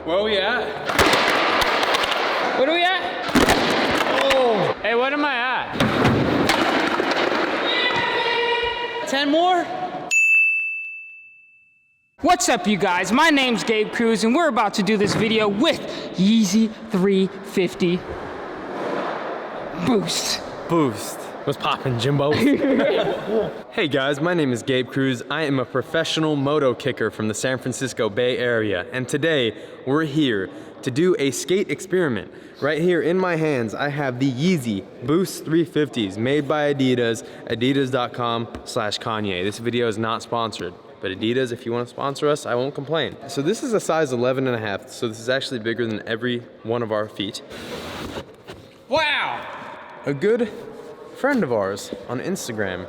Where are we at? What are we at? Oh! Hey, what am I at? 10 more? What's up, you guys? My name's Gabe Cruz, and we're about to do this video with Yeezy 350 Boost. Boost. What's poppin', Jimbo? Hey guys, my name is Gabe Cruz. I am a professional moto kicker from the San Francisco Bay Area, and today we're here to do a skate experiment. Right here in my hands, I have the Yeezy Boost 350s made by Adidas, adidas.com/Kanye. This video is not sponsored, but Adidas, if you want to sponsor us, I won't complain. So this is a size 11.5, so this is actually bigger than every one of our feet. Wow! A good friend of ours on Instagram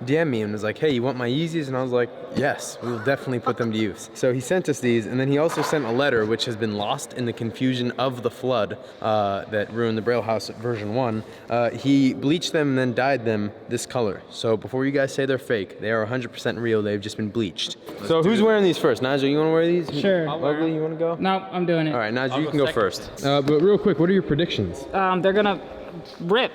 DM'd me and was like, hey, you want my Yeezys? And I was like, yes, we will definitely put them to use. So he sent us these, and then he also sent a letter which has been lost in the confusion of the flood that ruined the Braille house version 1. He bleached them and then dyed them this color. So before you guys say they're fake, they are 100% real. They've just been bleached. So who's wearing these first? Nigel, you want to wear these? Sure. Lovely, you want to go? No, I'm doing it. All right, Nigel, you can go first. But real quick, what are your predictions? They're gonna rip.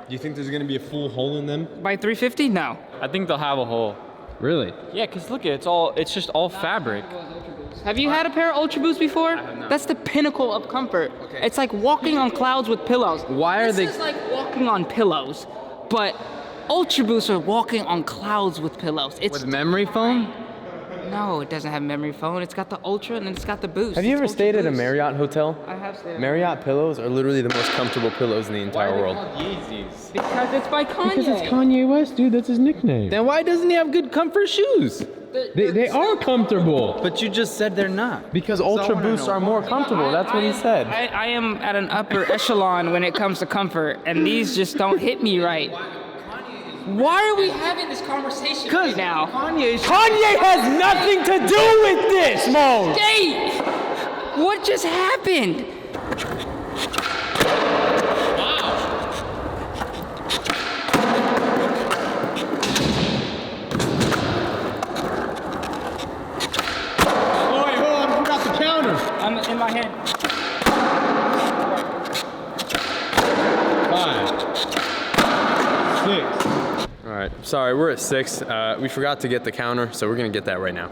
Do you think there's gonna be a full hole in them? By 350? No. I think they'll have a hole. Really? Yeah, cause look, it's just all fabric. Have you had a pair of Ultra Boost before? That's the pinnacle of comfort. Okay. It's like walking on clouds with pillows. Why are they? This is like walking on pillows, but Ultra Boosts are walking on clouds with pillows. It's With memory foam? No, it doesn't have memory foam. It's got the Ultra and then it's got the Boost. Have you ever It's stayed Ultra at a Boost. Marriott hotel? I have stayed at Marriott pillows are literally the most comfortable pillows in the entire world. Yeezys. Because it's by Kanye. Because it's Kanye West, dude. That's his nickname. Then why doesn't he have good comfort shoes? They are comfortable. But you just said they're not. Because Ultra Boosts are more comfortable. That's what he said. I am at an upper echelon when it comes to comfort, and these just don't hit me right. Why are we having this conversation right now? Kanye Kanye has nothing to do with this, Mo! Skate! What just happened? Oh, wait, hold on. I forgot the counter. I'm in my head. 5, 6. All right, sorry, we're at 6. We forgot to get the counter, so we're gonna get that right now.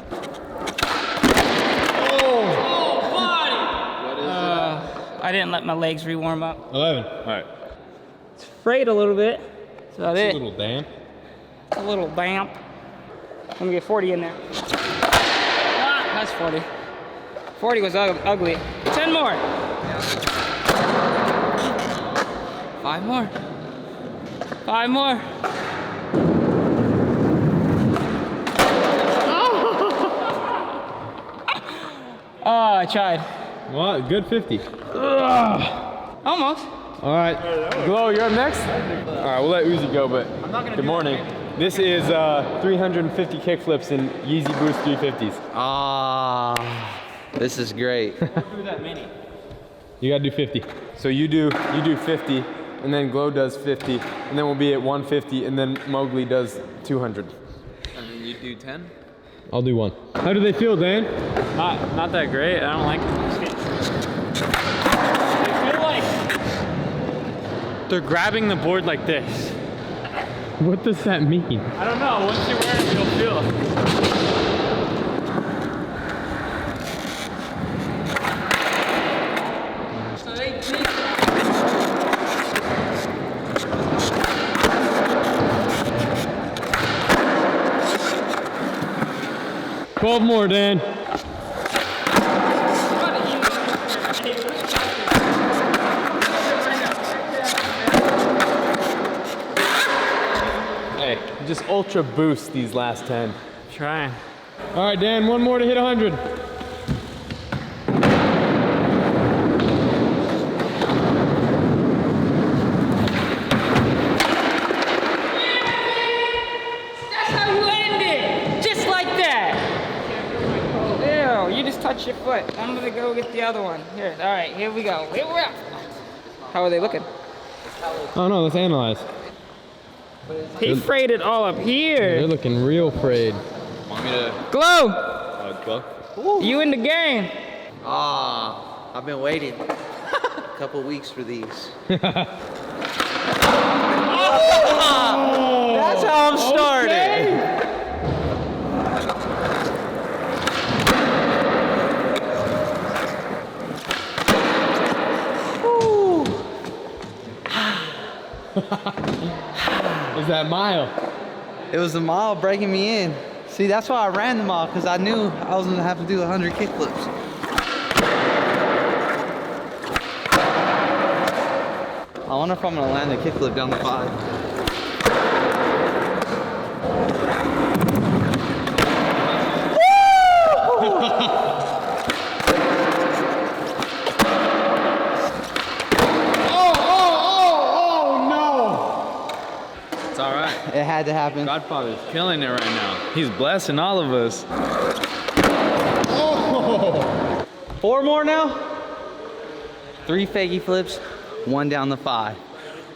I didn't let my legs re-warm up. 11. All right. It's frayed a little bit. That's about It's it. a little damp. A little damp. Let me get 40 in there. Ah, that's 40. 40 was ugly. 10 more. 5 more. 5 more. Oh, I tried. Well, good 50. Almost. All right. Glow, you're up next? All right, we'll let Uzi go, but good morning. This is 350 kickflips in Yeezy Boost 350s. Ah, this is great. You gotta do 50. So you do 50, and then Glow does 50, and then we'll be at 150, and then Mowgli does 200. And then you do 10? I'll do 1. How do they feel, Dan? Not that great. I don't like them. They feel like they're grabbing the board like this. What does that mean? I don't know. Once you wear them, you'll feel it. 12 more, Dan. Hey, just Ultra Boost these last 10. Trying. All right, Dan, 1 more to hit 100. Touch your foot. I'm gonna go get the other one. Here, all right, here we go. Here we are. How are they looking? Oh no, let's analyze. He frayed it all up here. They're looking real frayed. Want me to? Glow! Glow? You in the game. Ah. I've been waiting a couple weeks for these. That's how I'm starting. Was that mile? It was the mile breaking me in. See, that's why I ran the mile, because I knew I was gonna have to do 100 kickflips. I wonder if I'm gonna land a kickflip down the 5. It's all right. It had to happen. Godfather's killing it right now. He's blessing all of us. 4 more now? 3 fakie flips, 1 down the 5.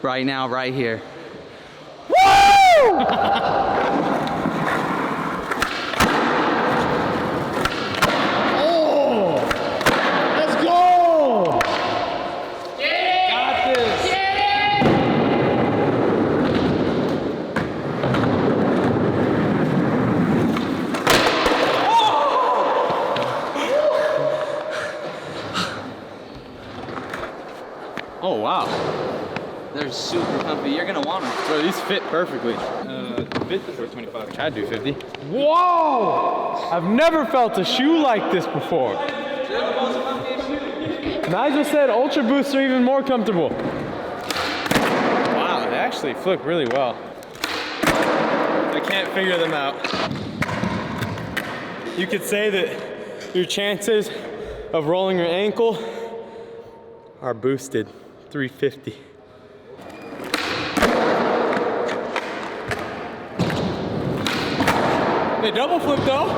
Right now, right here. Woo! Let's go! Got this. Oh wow. They're super comfy. You're gonna want them. Bro, these fit perfectly. Fit for 25. I'd do 50. Whoa! I've never felt a shoe like this before. Nigel said Ultra Boosts are even more comfortable. Wow, they actually flip really well. I can't figure them out. You could say that your chances of rolling your ankle are boosted 350. They double flip though.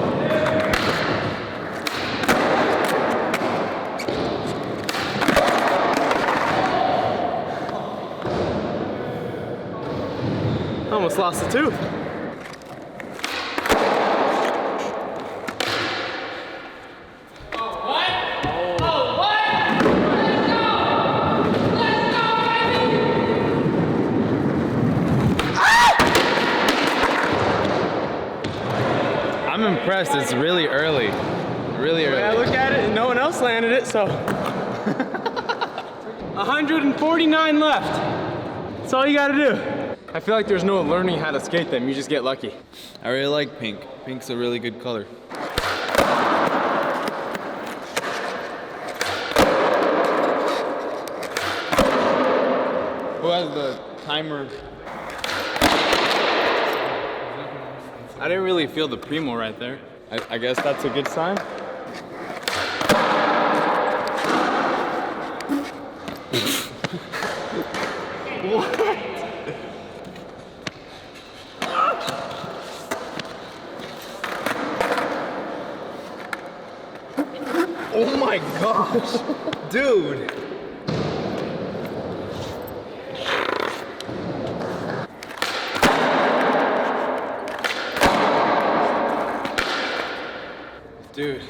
Almost lost a tooth. I'm impressed. It's really early. Really early. I look at it and no one else landed it, so. 149 left. That's all you gotta do. I feel like there's no learning how to skate them. You just get lucky. I really like pink. Pink's a really good color. Who has the timer? I didn't really feel the primo right there. I guess that's a good sign. Oh my gosh, dude. Dude,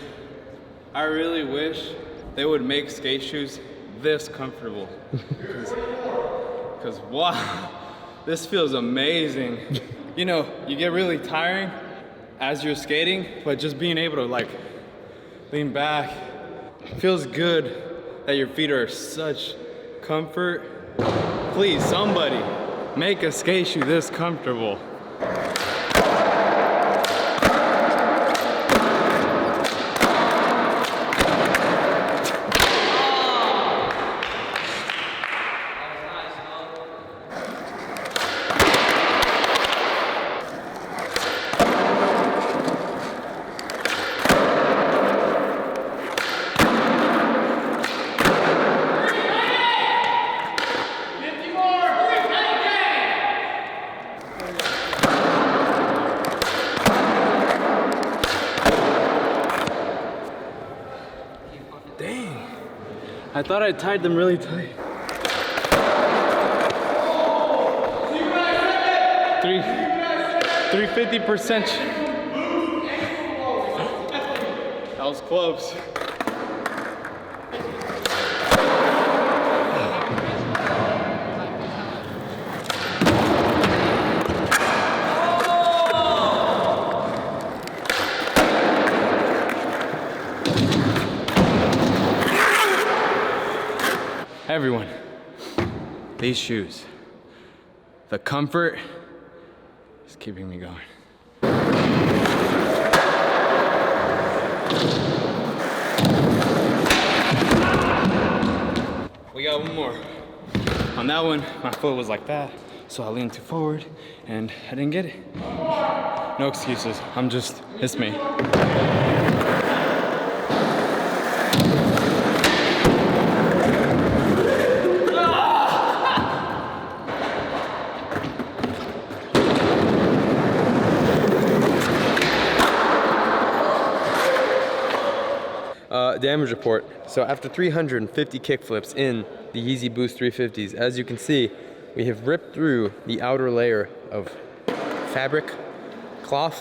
I really wish they would make skate shoes this comfortable. Cause wow, this feels amazing. You know, you get really tiring as you're skating, but just being able to like lean back, feels good that your feet are such comfort. Please, somebody, make a skate shoe this comfortable. I thought I tied them really tight. 350%. That was close. Everyone, these shoes, the comfort is keeping me going. We got one more. On that one, my foot was like that, so I leaned too forward and I didn't get it. No excuses, it's me. Damage report. So after 350 kickflips in the Yeezy Boost 350s, as you can see, we have ripped through the outer layer of fabric, cloth,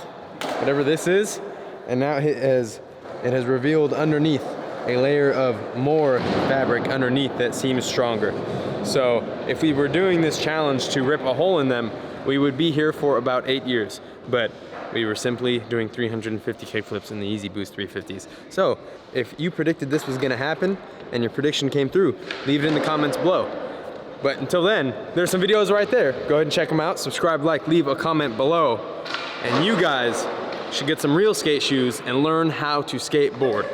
whatever this is, and now it has revealed underneath a layer of more fabric underneath that seems stronger. So if we were doing this challenge to rip a hole in them, we would be here for about 8 years, but we were simply doing 350 kickflips in the Yeezy Boost 350s. So if you predicted this was gonna happen and your prediction came through, leave it in the comments below. But until then, there's some videos right there. Go ahead and check them out. Subscribe, like, leave a comment below. And you guys should get some real skate shoes and learn how to skateboard.